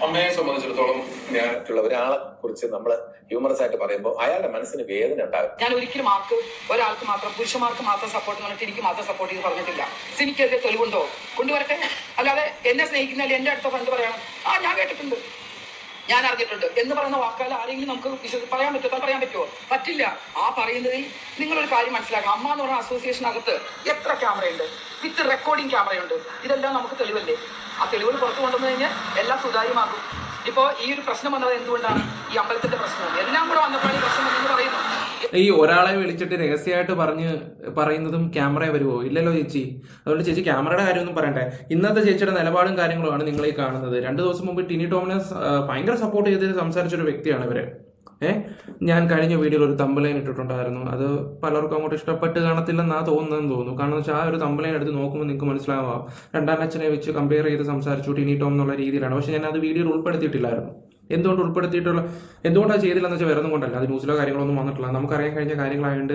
അമ്മയെ സംബന്ധിച്ചിടത്തോളം ഞാനുള്ള ഒരാളെ കുറിച്ച് നമ്മൾ ഹ്യൂമറസ് ആയിട്ട് പറയുമ്പോൾ അയാളുടെ മനസ്സിന് വേദന ഉണ്ടാകും. ഞാൻ ഒരിക്കലും ഒരാൾക്ക് മാത്രം, പുരുഷന്മാർക്ക് മാത്രം സപ്പോർട്ട് പറഞ്ഞിട്ട് എനിക്ക് മാത്രം സപ്പോർട്ട് ചെയ്ത് പറഞ്ഞിട്ടില്ല. എനിക്കെതിരെ തെളിവുണ്ടോ കൊണ്ടുവരട്ടെ. അല്ലാതെ എന്നെ സ്നേഹിക്കുന്നതിൽ എന്റെ അടുത്ത ഫ്രണ്ട് പറയണം ഞാൻ കേട്ടിട്ടുണ്ട്, ഞാൻ അറിഞ്ഞിട്ടുണ്ട് എന്ന് പറയുന്ന വാക്കാൽ ആരെങ്കിലും നമുക്ക് പറയാൻ പറ്റുമോ? പറ്റില്ല. ആ പറയുന്നതിൽ നിങ്ങളൊരു കാര്യം മനസ്സിലാക്കണം. അമ്മ എന്ന് പറയുന്ന അസോസിയേഷനകത്ത് എത്ര ക്യാമറയുണ്ട്, വിത്ത് റെക്കോർഡിംഗ് ക്യാമറയുണ്ട്. ഇതെല്ലാം നമുക്ക് തെളിവല്ലേ. ആ തെളിവുകൾ പുറത്തു കൊണ്ടുവന്നു കഴിഞ്ഞാൽ എല്ലാം സുതാര്യമാകും. ഇപ്പോൾ ഈ ഒരു പ്രശ്നം വന്നത് എന്തുകൊണ്ടാണ്? ഈ അമ്പലത്തിന്റെ പ്രശ്നം എല്ലാം കൂടെ വന്നപ്പോൾ ഈ പ്രശ്നം എന്ന് പറയുന്നു. ഈ ഒരാളെ വിളിച്ചിട്ട് രഹസ്യമായിട്ട് പറയുന്നതും ക്യാമറ വരുമോ? ഇല്ലല്ലോ ചേച്ചി. അതുകൊണ്ട് ചേച്ചി ക്യാമറയുടെ കാര്യമൊന്നും പറയണ്ടേ. ഇന്നത്തെ ചേച്ചിയുടെ നിലപാടും കാര്യങ്ങളുമാണ് നിങ്ങൾ ഈ കാണുന്നത്. 2 ദിവസം മുമ്പ് ടിനി ടോമിനെ ഭയങ്കര സപ്പോർട്ട് ചെയ്ത് സംസാരിച്ചൊരു വ്യക്തിയാണ് ഇവര്. ഞാൻ കഴിഞ്ഞ വീഡിയോയിൽ ഒരു തമ്പലൈൻ ഇട്ടിട്ടുണ്ടായിരുന്നു. അത് പലർക്കും അങ്ങോട്ട് ഇഷ്ടപ്പെട്ട് കാണത്തില്ലെന്നാ തോന്നുന്നു. കാരണം വെച്ചാൽ ആ ഒരു തമ്പലൈൻ എടുത്ത് നോക്കുമ്പോൾ നിങ്ങൾക്ക് മനസ്സിലാവാം, രണ്ടാം അച്ഛനെ വെച്ച് കമ്പയർ ചെയ്ത് സംസാരിച്ചു ടിനി ടോം എന്നുള്ള രീതിയിലാണ്. പക്ഷെ ഞാൻ അത് വീഡിയോയിൽ ഉൾപ്പെടുത്തിയിട്ടില്ലായിരുന്നു. എന്തുകൊണ്ടാണ് ചെയ്തില്ലെന്ന് വെച്ചാൽ വേറെ ഒന്നും കൊണ്ടല്ല, അത് ന്യൂസിലോ കാര്യങ്ങളൊന്നും വന്നിട്ടില്ല. നമുക്കറിയാൻ കഴിഞ്ഞ കാര്യങ്ങളായതുകൊണ്ട്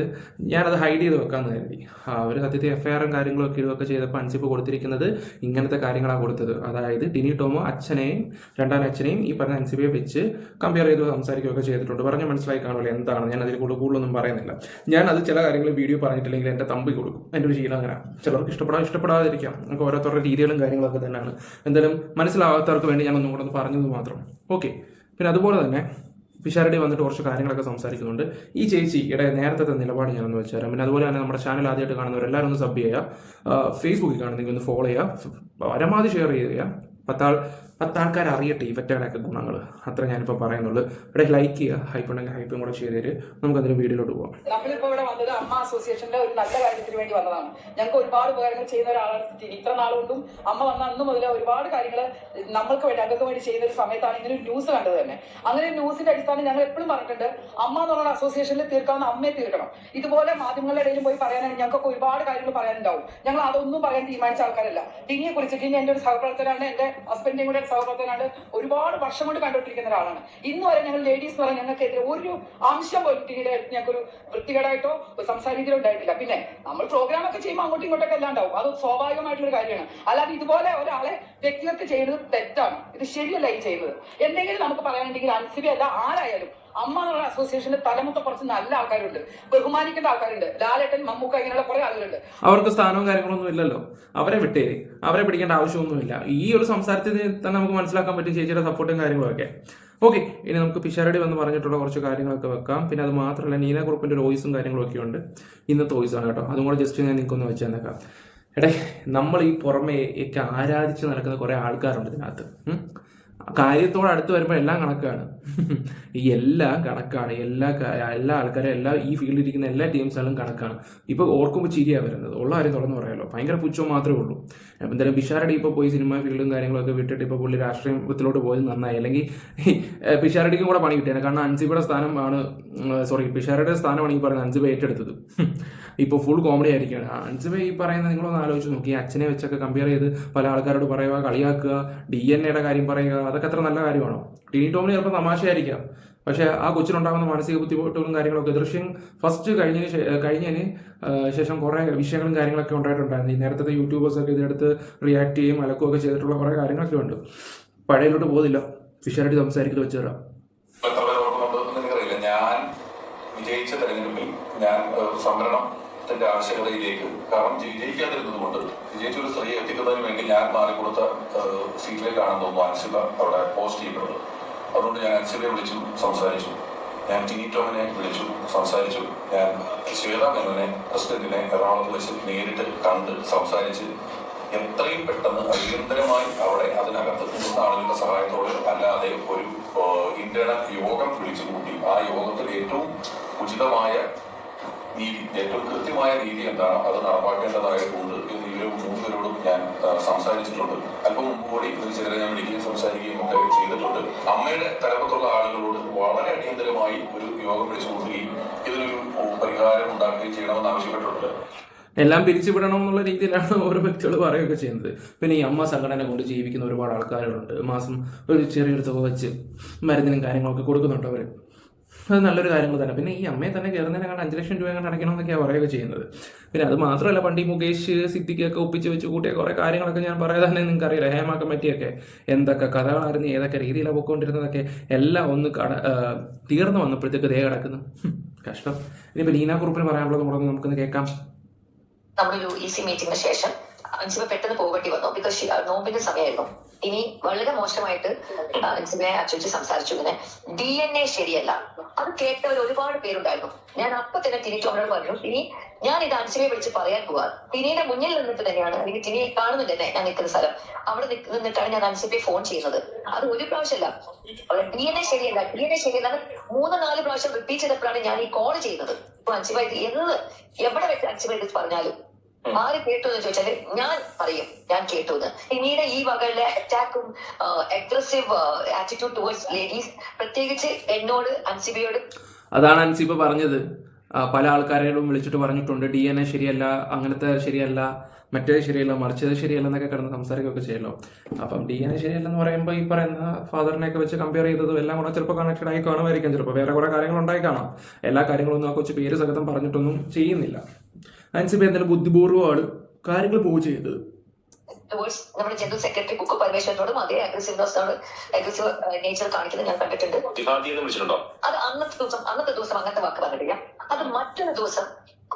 ഞാനത് ഹൈഡ് ചെയ്ത് വെക്കാമെന്ന് കരുതി. അവർ സത്യത്തിൽ എഫ്ഐആറും കാര്യങ്ങളൊക്കെ ഇതൊക്കെ ചെയ്തപ്പോൾ അൻസിപ്പ് കൊടുത്തിരിക്കുന്നത് ഇങ്ങനത്തെ കാര്യങ്ങളാണ് കൊടുത്തത്. അതായത് ടിനി ടോമോ അച്ഛനെയും രണ്ടാം അച്ഛനെയും ഈ പറഞ്ഞ അൻസിപ്പയെ വെച്ച് കമ്പയർ ചെയ്ത് സംസാരിക്കുകയൊക്കെ ചെയ്തിട്ടുണ്ട്. പറഞ്ഞ് മനസ്സിലായി കാണുമല്ലോ എന്താണ്. ഞാൻ അതിൽ കൂടുതലൊന്നും പറയുന്നില്ല. ഞാൻ അത് ചില കാര്യങ്ങൾ വീഡിയോ പറഞ്ഞിട്ടില്ലെങ്കിൽ എൻ്റെ തമ്പി കൊടുക്കും. എൻ്റെ ഒരു ശീലം അങ്ങനെ. ചിലർക്ക് ഇഷ്ടപ്പെടാതിരിക്കാം. നമുക്ക് ഓരോരുത്തരുടെ രീതികളും കാര്യങ്ങളൊക്കെ തന്നെയാണ്. എന്തായാലും മനസ്സിലാവാത്തവർക്ക് വേണ്ടി ഞാൻ ഒന്നും കൂടെ പറഞ്ഞത് മാത്രം. ഓക്കെ. പിന്നെ അതുപോലെ തന്നെ പിഷാരടി വന്നിട്ട് കുറച്ച് കാര്യങ്ങളൊക്കെ സംസാരിക്കുന്നുണ്ട്. ഈ ചേച്ചിയുടെ നേരത്തെ നിലപാട് ഞാനൊന്ന് വെച്ചുതരാം. പിന്നെ അതുപോലെ തന്നെ നമ്മുടെ ചാനൽ ആദ്യമായിട്ട് കാണുന്നവരെല്ലാവരും ഒന്ന് സബ് ചെയ്യുക. ഫേസ്ബുക്കിൽ കാണുന്നെങ്കിൽ ഒന്ന് ഫോളോ ചെയ്യുക. പരമാവധി ഷെയർ ചെയ്യുക. 10 ആൾക്കാർ അറിയട്ടെ ഇവറ്റയുടെയൊക്കെ ഗുണങ്ങൾ. അത്ര ഞാനിപ്പോൾ പറയുന്നുള്ളൂ. ഇവിടെ ലൈക്ക് ചെയ്യുക. ഹൈപ്പ് ഉണ്ടെങ്കിൽ ഹൈപ്പും കൂടെ ചെയ്തേര്. നമുക്ക് അതിന് വീഡിയോയിലോട്ട് പോകാം. നമ്മളിപ്പോൾ ഇവിടെ വന്നത് അമ്മ അസോസിയേഷന്റെ ഒരു നല്ല കാര്യത്തിന് വേണ്ടി വന്നതാണ്. ഞങ്ങൾക്ക് ഒരുപാട് ഉപകാരങ്ങൾ ചെയ്യുന്ന ഒരാളാണ്. ഇത്ര നാളുകൊണ്ടും അമ്മ വന്ന അന്ന് മുതൽ ഒരുപാട് കാര്യങ്ങൾ നമ്മൾക്ക് വേണ്ടി ഞങ്ങൾക്ക് വേണ്ടി ചെയ്യുന്ന ഒരു സമയത്താണ് ഇങ്ങനെ ഒരു ന്യൂസ് കണ്ടത് തന്നെ. അങ്ങനെ ന്യൂസിന്റെ അടിസ്ഥാനം ഞങ്ങൾ എപ്പോഴും പറഞ്ഞിട്ടുണ്ട്, അമ്മ എന്നുള്ള അസോസിയേഷനിൽ തീർക്കാവുന്ന അമ്മയെ തീർക്കണം. ഇതുപോലെ മാധ്യമങ്ങളുടെ ഇടയിലും പോയി പറയാനാണ് ഞങ്ങൾക്ക് ഒരുപാട് കാര്യങ്ങൾ പറയാനുണ്ടാവും. ഞങ്ങൾ അതൊന്നും പറയാൻ തീരുമാനിച്ച ആൾക്കാരല്ല. ടിനിയെ കുറിച്ച്, ടിനി എന്റെ ഒരു സഹപ്രവർത്തനാണ്, എന്റെ ഹസ്ബൻഡിന്റെയും കൂടെ സഹപ്രവർത്തനാണ്. ഒരുപാട് വർഷം കൊണ്ട് കണ്ടുകൊണ്ടിരിക്കുന്ന ഒരാളാണ്. ഇന്ന് വരെ ഞങ്ങൾ ലേഡീസ് എന്ന് പറഞ്ഞാൽ ഞങ്ങൾക്കെതിരെ ഒരു അംശം പോലും ടിനിയുടെ ഞങ്ങൾക്കൊരു വൃത്തികേടായിട്ടോ സംസാര രീതിയിലോ ഉണ്ടായിട്ടില്ല. പിന്നെ നമ്മൾ പ്രോഗ്രാം ഒക്കെ ചെയ്യുമ്പോൾ അങ്ങോട്ടും ഇങ്ങോട്ടൊക്കെ എല്ലാം ഉണ്ടാവും. അത് സ്വാഭാവികമായിട്ടുള്ള കാര്യമാണ്. അല്ലാതെ ഇതുപോലെ ഒരാളെ വ്യക്തിഗത ചെയ്യുന്നത് തെറ്റാണ്. ഇത് ശരിയല്ല ഈ ചെയ്യുന്നത്. എന്തെങ്കിലും നമുക്ക് പറയാനുണ്ടെങ്കിൽ അൻസിബി അല്ല ആരായാലും അമ്മ എന്നുള്ള അസോസിയേഷന്റെ തലമുത്ത കുറച്ച് നല്ല ആൾക്കാരുണ്ട്, ബഹുമാനിക്കേണ്ട ആൾക്കാരുണ്ട്. ലാലേട്ടൻ, മമ്മൂക്ക, ഇങ്ങനെയുള്ള കുറെ ആളുകളുണ്ട്. അവർക്ക് സ്ഥാനവും കാര്യങ്ങളൊന്നും ഇല്ലല്ലോ. അവരെ വിട്ടേര്. അവരെ പിടിക്കേണ്ട ആവശ്യമൊന്നുമില്ല. ഈ ഒരു സംസാരത്തിൽ തന്നെ നമുക്ക് മനസ്സിലാക്കാൻ പറ്റും ചേച്ചിയുടെ സപ്പോർട്ടും കാര്യങ്ങളൊക്കെ. ഓക്കെ. ഇനി നമുക്ക് പിഷാരടി വന്ന് പറഞ്ഞിട്ടുള്ള കുറച്ച് കാര്യങ്ങളൊക്കെ വെക്കാം. പിന്നെ അത് മാത്രമല്ല, നീന കുറുപ്പിന്റെ ഒരു വോയിസും കാര്യങ്ങളൊക്കെ ഉണ്ട്. ഇന്നത്തെ വോയിസാണ് കേട്ടോ. അതും കൂടെ ജസ്റ്റ് ഞാൻ നിങ്ങൾക്കൊന്ന് വെച്ച് തന്നേക്കാം. നമ്മൾ ഈ പുറമെ ഒക്കെ ആരാധിച്ച് നടക്കുന്ന കുറെ ആൾക്കാരുണ്ട് ഇതിനകത്ത്. കാര്യത്തോട് അടുത്ത് വരുമ്പോൾ എല്ലാം കണക്കാണ്. എല്ലാം കണക്കാണ്. എല്ലാ ആൾക്കാരും ഈ ഫീൽഡിൽ ഇരിക്കുന്ന എല്ലാ ടീംസുകളും കണക്കാണ്. ഇപ്പോൾ ഓർക്കുമ്പോൾ ചിരിയാണ് വരുന്നത്. ഉള്ള കാര്യം തുറന്നു പറയാമല്ലോ. ഭയങ്കര പുച്ഛം മാത്രമേ ഉള്ളൂ. എന്തായാലും പിഷാരടി ഇപ്പോൾ പോയി സിനിമ ഫീൽഡും കാര്യങ്ങളൊക്കെ വിട്ടിട്ട് ഇപ്പോൾ പുള്ളി രാഷ്ട്രീയത്തിലോട്ട് പോയത് നന്നായി. അല്ലെങ്കിൽ പിഷാരടിക്കും കൂടെ പണി കിട്ടിയാണ്. കാരണം അൻസിബയുടെ സ്ഥാനമാണ്, പിഷാരടിയുടെ സ്ഥാനമാണ് ഈ പറയുന്നത് അൻസിബ ഏറ്റെടുത്തത്. ഇപ്പോൾ ഫുൾ കോമഡി ആയിരിക്കുകയാണ്. അൻസിബ ഈ പറയുന്നത് നിങ്ങളൊന്ന് ആലോചിച്ച് നോക്കി. അച്ഛനെ വെച്ചൊക്കെ കമ്പയർ ചെയ്ത് പല ആൾക്കാരോട് പറയുക, കളിയാക്കുക, DNA കാര്യം പറയുക, അതൊക്കെ അത്ര നല്ല കാര്യമാണോ? ടിനി ടോമിന് ചിലപ്പോൾ തമാശയായിരിക്കാം. പക്ഷെ ആ കൊച്ചിനുണ്ടാകുന്ന മാനസിക ബുദ്ധിമുട്ടുകളും കാര്യങ്ങളൊക്കെ ദൃശ്യം ഫസ്റ്റ് കഴിഞ്ഞതിന് ശേഷം കുറെ വിഷയങ്ങളും കാര്യങ്ങളൊക്കെ ഉണ്ടായിട്ടുണ്ടായിരുന്നു. ഈ നേരത്തെ യൂട്യൂബേഴ്സൊക്കെ ഇതിനടുത്ത് റിയാക്ട് ചെയ്യും അലക്കുകയൊക്കെ ചെയ്തിട്ടുള്ള കുറെ കാര്യങ്ങളൊക്കെ ഉണ്ട്. പഴയലോട്ട് പോകുന്നില്ല. പിഷാരടി സംസാരിക്കൽ വെച്ച് തരാം. ഞാൻ വിജയിച്ച തെരഞ്ഞെടുപ്പിൽ ഞാൻ സംവരണത്തിന്റെ ആവശ്യകതയിലേക്ക്, കാരണം വിജയിക്കാതിരുന്നത് കൊണ്ട് വിജയിച്ച ഒരു സ്ത്രീയെ എത്തിക്കുന്നതിന് വേണ്ടി ഞാൻ മാറിക്കൊടുത്ത സീറ്റിലേക്കാണെന്ന് തോന്നുന്നു അൻസിബ അവിടെ പോസ്റ്റ് ചെയ്യപ്പെടുന്നത്. അതുകൊണ്ട് ഞാൻ അൻസിബയെ വിളിച്ചു സംസാരിച്ചു. ഞാൻ ടിനി ടോമിനെ വിളിച്ചു സംസാരിച്ചു. ഞാൻ ശ്വേത മേനോനെ പ്രസിഡന്റിനെ എറണാകുളത്ത് വെച്ച് നേരിട്ട് കണ്ട് സംസാരിച്ച് എത്രയും പെട്ടെന്ന് അടിയന്തരമായി അവിടെ അതിനകത്ത് നിന്ന ആളുകളുടെ സഹായത്തോടെ അല്ലാതെ ഒരു ഇന്റേണൽ യോഗം വിളിച്ചു കൂട്ടി. ആ യോഗത്തിൽ ഏറ്റവും ഉചിതമായ നീതി, ഏറ്റവും കൃത്യമായ രീതി എന്താണ് അത് നടപ്പാക്കേണ്ടതായിട്ടുണ്ട് എന്ന് ഇവരും 3 പേരോടും ഞാൻ സംസാരിച്ചിട്ടുണ്ട്. അല്പം മുമ്പ് കൂടി ഇതിൽ ചിലരെ ഞാൻ വിളിക്കുകയും സംസാരിക്കുകയും ഒക്കെ ചെയ്തിട്ടുണ്ട്. അമ്മയുടെ തലപ്പത്തുള്ള ആളുകളോട് വളരെ അടിയന്തരമായി ഒരു യോഗം വിളിച്ചു കൂട്ടുകയും ഇതിനൊരു പരിഹാരം ഉണ്ടാക്കുകയും ചെയ്യണമെന്ന് ആവശ്യപ്പെട്ടിട്ടുണ്ട്. എല്ലാം പിരിച്ചുവിടണം എന്നുള്ള രീതിയിലാണ് ഓരോ വ്യക്തികൾ പറയുകയൊക്കെ ചെയ്യുന്നത്. പിന്നെ ഈ അമ്മ സംഘടന കൊണ്ട് ജീവിക്കുന്ന ഒരുപാട് ആൾക്കാരുണ്ട്. മാസം ഒരു ചെറിയൊരു തുക വെച്ച് മരുന്നിനും കാര്യങ്ങളൊക്കെ കൊടുക്കുന്നുണ്ട് അവർ. അത് നല്ലൊരു കാര്യങ്ങൾ തന്നെ. പിന്നെ ഈ അമ്മയെ തന്നെ കയറുന്നതിനെ കണ്ട് 5 ലക്ഷം രൂപ കണ്ട് അടയ്ക്കണമെന്നൊക്കെയാണ് പറയുകയൊക്കെ ചെയ്യുന്നത്. പിന്നെ അത് മാത്രമല്ല, പണ്ട് ഈ മുകേഷ് സിദ്ദിഖൊക്കെ ഒപ്പിച്ച് വെച്ച് കൂട്ടിയ കുറേ കാര്യങ്ങളൊക്കെ ഞാൻ പറയാതെ തന്നെ നിങ്ങൾക്ക് അറിയില്ല. ഹേമ കമ്മിറ്റിയൊക്കെ എന്തൊക്കെ കഥകളായിരുന്നു, ഏതൊക്കെ രീതിയിലാണ് പോയിക്കൊണ്ടിരുന്നതൊക്കെ എല്ലാം ഒന്ന് തീർന്നു വന്നപ്പോഴത്തേക്ക് ദേ കിടക്കുന്നു. കഷ്ടം. ഇനിയിപ്പോൾ ലീന കുറുപ്പിന് പറയാനുള്ളത് നമുക്കൊന്ന് കേൾക്കാം. നമ്മളൊരു ഈസി മീറ്റിംഗിന് ശേഷം അൻസിബ പെട്ടെന്ന് പോകേണ്ടി വന്നു. ബിക്കോസ് നോമ്പിന്റെ സമയമായിരുന്നു. ഇനി വളരെ മോശമായിട്ട് അൻസിബയെ അച്ചുവെച്ച് സംസാരിച്ചു. ഇങ്ങനെ DNA ശരിയല്ല. അത് കേട്ടവർ ഒരുപാട് പേരുണ്ടായിരുന്നു. ഞാൻ അപ്പൊ തന്നെ ടിനി ടോമിനോട് പറഞ്ഞു, ഇനി ഞാൻ ഇത് അൻസിബയെ വിളിച്ച് പറയാൻ പോവാ. ടിനിയുടെ മുന്നിൽ നിന്നിട്ട് തന്നെയാണ്, അല്ലെങ്കിൽ ടിനിയെ കാണുന്നുണ്ട് തന്നെ ഞാൻ നിൽക്കുന്ന സ്ഥലം, അവിടെ നിന്നിട്ടാണ് ഞാൻ അൻസിബയെ ഫോൺ ചെയ്യുന്നത്. അത് ഒരു പ്രാവശ്യമല്ല, DNA ശരിയല്ല 3-4 പ്രാവശ്യം റിപ്പീറ്റ് ചെയ്തപ്പോഴാണ് ഞാൻ ഈ കോൾ ചെയ്യുന്നത്. ഇപ്പൊ അൻസിബ ഇത് എവിടെ വെച്ച് അൻസിബ ഇത് പറഞ്ഞാലും ആര് കേട്ടു എന്ന് ചോദിച്ചാല് ഞാൻ പറയും ഞാൻ കേട്ടു എന്ന്. പിന്നീട് ഈ വകയുള്ള അറ്റാക്കും അഗ്രസീവ് ആറ്റിറ്റ്യൂഡ് ടുവേർഡ്സ് ലേഡീസ്, പ്രത്യേകിച്ച് എന്നോട് അൻസിബയോട്. അതാണ് അൻസിബ പറഞ്ഞത്. പല ആൾക്കാരോടും വിളിച്ചിട്ട് പറഞ്ഞിട്ടുണ്ട് DNA ശരിയല്ല, അങ്ങനത്തെ ശരിയല്ല, മറ്റേത് ശരിയല്ല, മറിച്ചത് ശരിയല്ല എന്നൊക്കെ കിടന്ന് സംസാരിക്കുകയൊക്കെ ചെയ്യല്ലോ. അപ്പം DNA ശരിയല്ലെന്ന് പറയുമ്പോൾ ഈ പറയുന്ന ഫാദറിനെയൊക്കെ വെച്ച് കമ്പയർ ചെയ്തതും എല്ലാം കൂടെ ചിലപ്പോൾ കണക്റ്റഡ് ആയി കാണുമായിരിക്കും. ചിലപ്പോൾ വേറെ കുറേ കാര്യങ്ങൾ ഉണ്ടായി കാണാം. എല്ലാ കാര്യങ്ങളൊന്നും ആ കൊച്ചു പേര് സഹിതം പറഞ്ഞിട്ടൊന്നും ചെയ്യുന്നില്ല. അൻസിബ എന്തായാലും ബുദ്ധിപൂർവ്വമാണ് കാര്യങ്ങൾ പോവുക ചെയ്യുന്നത്. ടുവേർഡ്സ് നമ്മുടെ ജനറൽ സെക്രട്ടറി കുക്ക് പരമേശ്വരനോടും അതേ അഗ്രസീവ് നേച്ചർ കാണിക്കുന്നത് ഞാൻ കണ്ടിട്ടുണ്ട്. അത് അന്നത്തെ ദിവസം അങ്ങനത്തെ വാക്ക് പറഞ്ഞിട്ടില്ല. അത് മറ്റൊരു ദിവസം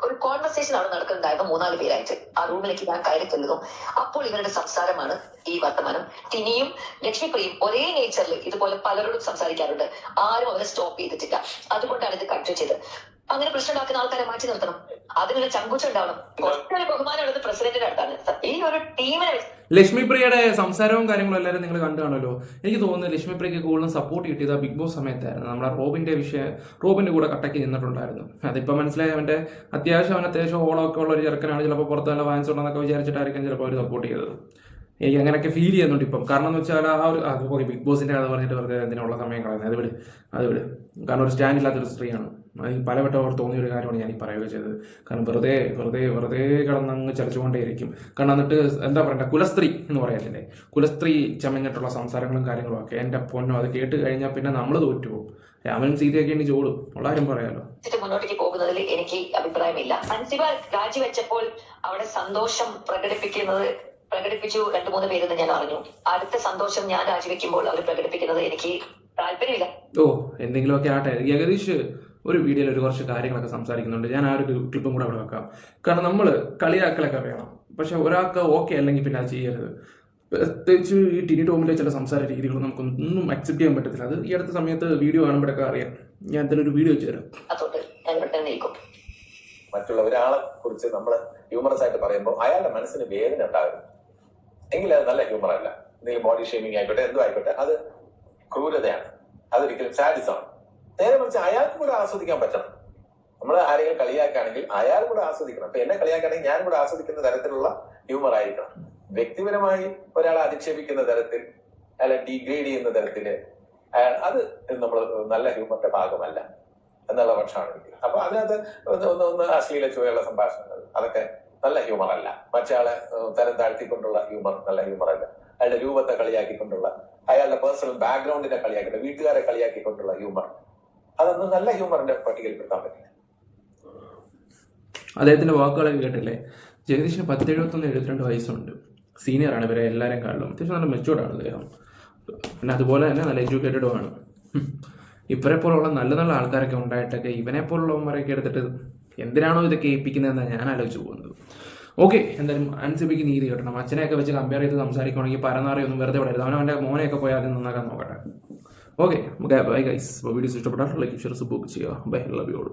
ഒരു കോൺവെർസേഷൻ അവിടെ നടക്കുന്നുണ്ടായിരുന്നു 3-4 പേരായിട്ട്. ആ റൂമിലേക്ക് ഞാൻ കയറി ചെല്ലുന്നു. അപ്പോൾ ഇവരുടെ സംസാരമാണ് ഈ വർത്തമാനം. ടിനിയും ലക്ഷ്മിപ്രിയും ഒരേ നേച്ചറിൽ ഇതുപോലെ പലരോടും സംസാരിക്കാറുണ്ട്. ആരും അവരെ സ്റ്റോപ്പ് ചെയ്തിട്ടില്ല. അതുകൊണ്ടാണ് ഇത് കൺട്രോൾ ചെയ്തത്. അങ്ങനെ പ്രശ്നം ഉണ്ടാക്കുന്ന ആൾക്കാരെ മാറ്റി നിർത്തണം. അതിനുള്ള ചങ്കൂറ്റം ഉണ്ടാവണം. ഒറ്റൊരു ബഹുമാനമുള്ളത് പ്രസിഡന്റിന്റെ അടുത്താണ്. ഈ ഒരു ടീമിനെ ലക്ഷ്മിപ്രിയയുടെ സംസാരവും കാര്യങ്ങളും എല്ലാവരും നിങ്ങൾ കണ്ടു കാണുമല്ലോ. എനിക്ക് തോന്നുന്നു ലക്ഷ്മിപ്രിയക്ക് കൂടുതലും സപ്പോർട്ട് കിട്ടിയത് ബിഗ് ബോസ് സമയത്തായിരുന്നു. നമ്മുടെ റോബിന്റെ കൂടെ കട്ടയ്ക്ക് നിന്നിട്ടുണ്ടായിരുന്നു. അതിപ്പോൾ മനസ്സിലായി. അത്യാവശ്യം ഓളമൊക്കെ ഉള്ള ഒരു ചെറുക്കനാണ്. ചിലപ്പോൾ പുറത്ത് നല്ല ഫാൻസ് ഉണ്ടെന്നൊക്കെ വിചാരിച്ചിട്ടായിരിക്കും ചിലപ്പോൾ അവർ സപ്പോർട്ട് ചെയ്തത്. എനിക്ക് അങ്ങനെയൊക്കെ ഫീൽ ചെയ്യുന്നുണ്ട് ഇപ്പം. കാരണം എന്ന് വെച്ചാൽ അതുപോലെ ബിഗ് ബോസിന്റെ കഥ പറഞ്ഞിട്ട് വെറുതെ എന്തിനുള്ള സമയം കളയുന്നത്, അത് വിട്. കാരണം ഒരു സ്റ്റാൻഡ് ഇല്ലാത്തൊരു സ്ത്രീയാണ്. പലവട്ടം അവർ തോന്നിയൊരു കാര്യമാണ് ഞാൻ ഈ പറയുക ചെയ്തത്. കാരണം വെറുതെ കിടന്നങ്ങ് ചലിച്ചുകൊണ്ടേയിരിക്കും. കാരണം എന്നിട്ട് എന്താ പറയണ്ട, കുലസ്ത്രീ എന്ന് പറയത്തില്ലേ, കുലസ്ത്രീ ചമഞ്ഞിട്ടുള്ള സംസാരങ്ങളും കാര്യങ്ങളും ഒക്കെ എൻ്റെ പൊന്നോ, അത് കേട്ട് കഴിഞ്ഞാൽ പിന്നെ നമ്മൾ തോറ്റുപോകും. രാമനും സീതയൊക്കെ എനിക്ക് ചോടും, ഉള്ളാരും പറയാലോ. മുന്നോട്ടേക്ക് പോകുന്നതിൽ എനിക്ക് അഭിപ്രായമില്ല. അൻസിബ രാജിവെച്ചപ്പോൾ അവിടെ സന്തോഷം പ്രകടിപ്പിച്ചു 2-3 പേരെന്ന് ഞാൻ അറിഞ്ഞു. അടുത്ത സന്തോഷം ഞാൻ രാജിവെക്കുമ്പോൾ അവർ പ്രകടിപ്പിക്കുന്നത് എനിക്ക് താല്പര്യമില്ല. എന്തെങ്കിലുമൊക്കെ ആട്ടെ. ജഗദീഷ് ഒരു വീഡിയോയിൽ കുറച്ച് കാര്യങ്ങളൊക്കെ സംസാരിക്കുന്നുണ്ട്. ഞാൻ ആ ഒരു ക്ലിപ്പും കൂടെ അവിടെ വെക്കാം. കാരണം നമ്മൾ കളിയാക്കലൊക്കെ വേണം, പക്ഷെ ഒരാൾക്ക് ഓക്കെ അല്ലെങ്കിൽ പിന്നെ അത് ചെയ്യരുത്. പ്രത്യേകിച്ച് ഈ ടിനി ടോമിലെ ചില സംസാര രീതികൾ നമുക്കൊന്നും അക്സെപ്റ്റ് ചെയ്യാൻ പറ്റത്തില്ല. അത് ഈ അടുത്ത സമയത്ത് വീഡിയോ കാണുമ്പോഴൊക്കെ അറിയാം. ഞാൻ എന്തായാലും ഒരു വീഡിയോ വെച്ച് തരാം. മറ്റുള്ള ഒരാളെ കുറിച്ച് നമ്മൾ ഹ്യൂമറസ് ആയിട്ട് പറയുമ്പോൾ അയാളുടെ മനസ്സിന് വേദന ഉണ്ടാകും എങ്കിൽ അത് നല്ല ഹ്യൂമർ അല്ല. എന്തെങ്കിലും ബോഡി ഷേമിങ് ആയിക്കോട്ടെ, എന്തും ആയിക്കോട്ടെ, അത് ക്രൂരതയാണ്. അതൊരിക്കലും സാഡിസമാണ്. നേരെ മറിച്ച് അയാൾക്ക് കൂടെ ആസ്വദിക്കാൻ പറ്റണം. നമ്മൾ ആരെങ്കിലും കളിയാക്കുകയാണെങ്കിൽ അയാൾ കൂടെ ആസ്വദിക്കണം. അപ്പൊ എന്നെ കളിയാക്കുകയാണെങ്കിൽ ഞാൻ കൂടെ ആസ്വദിക്കുന്ന തരത്തിലുള്ള ഹ്യൂമർ ആയിരിക്കണം. വ്യക്തിപരമായി ഒരാളെ അധിക്ഷേപിക്കുന്ന തരത്തിൽ, അയാളെ ഡീഗ്രേഡ് ചെയ്യുന്ന തരത്തില് അത് നമ്മൾ നല്ല ഹ്യൂമറിന്റെ ഭാഗമല്ല എന്നുള്ള പക്ഷമാണ് എനിക്ക്. അപ്പൊ അതിനകത്ത് ഒന്ന് അശ്ലീല ചുവയുള്ള സംഭാഷണങ്ങൾ, അതൊക്കെ നല്ല ഹ്യൂമർ അല്ല. മറ്റയാളെ തരം താഴ്ത്തിക്കൊണ്ടുള്ള ഹ്യൂമർ നല്ല ഹ്യൂമർ അല്ല. അയാളുടെ രൂപത്തെ കളിയാക്കിക്കൊണ്ടുള്ള, അയാളുടെ പേഴ്സണൽ ബാക്ക്ഗ്രൗണ്ടിനെ കളിയാക്കിയിട്ട്, വീട്ടുകാരെ കളിയാക്കിക്കൊണ്ടുള്ള ഹ്യൂമർ, അതൊന്നും നല്ല ഹ്യൂമറിന്റെ പട്ടികയിൽപ്പെടുത്താൻ പറ്റില്ല. അദ്ദേഹത്തിന്റെ വാക്കുകളൊക്കെ കേട്ടില്ലേ. ജഗദീഷിന് 10-71-72 വയസ്സുണ്ട്. സീനിയറാണ് ഇവരെ എല്ലാവരെയും കാണിലും. അത്യാവശ്യം നല്ല മെച്ചൂർഡാണ് അദ്ദേഹം. പിന്നെ അതുപോലെ തന്നെ നല്ല എഡ്യൂക്കേറ്റഡുമാണ്. ഇവരെ പോലുള്ള നല്ല ആൾക്കാരൊക്കെ ഉണ്ടായിട്ടൊക്കെ ഇവനെ പോലുള്ളവന്മാരൊക്കെ എടുത്തിട്ട് എന്തിനാണോ ഇതൊക്കെ ഏൽപ്പിക്കുന്നതെന്നാണ് ഞാൻ ആലോചിച്ച് പോകുന്നത്. ഓക്കെ, എന്തായാലും അൻസിബയ്ക്ക് നീതി കിട്ടണം. അച്ഛനെയൊക്കെ വെച്ച് കമ്പയർ ചെയ്ത് സംസാരിക്കുകയാണെങ്കിൽ പരനാറിയൊന്നും വെറുതെ വിടരുത്. അവൻ്റെ മോനെയൊക്കെ പോയി ആദ്യം നന്നാക്കാൻ നോക്കട്ടെ. Okay, bye guys. വീഡിയോസ് ഇഷ്ടപ്പെട്ടാൽ ലൈക്ക് ഷെയർ സബ്സ്ക്രൈബ് ചെയ്യുക. Bye, love you all.